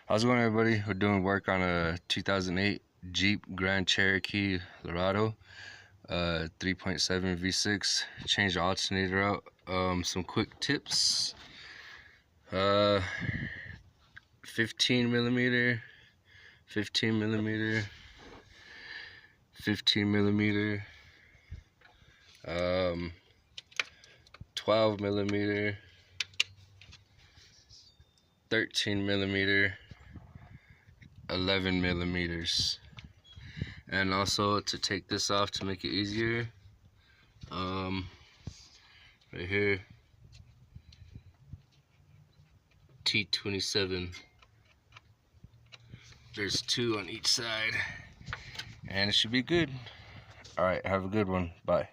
How's it going, everybody? We're doing work on a 2008 Jeep Grand Cherokee Laredo, 3.7 V6. Change the alternator out. Some quick tips. 15 millimeter, 15 millimeter, 15 millimeter, 12 millimeter, 13 millimeter, 11 millimeters. And also, to take this off to make it easier, right here, T27. There's two on each side, and it should be good. All right, have a good one. Bye.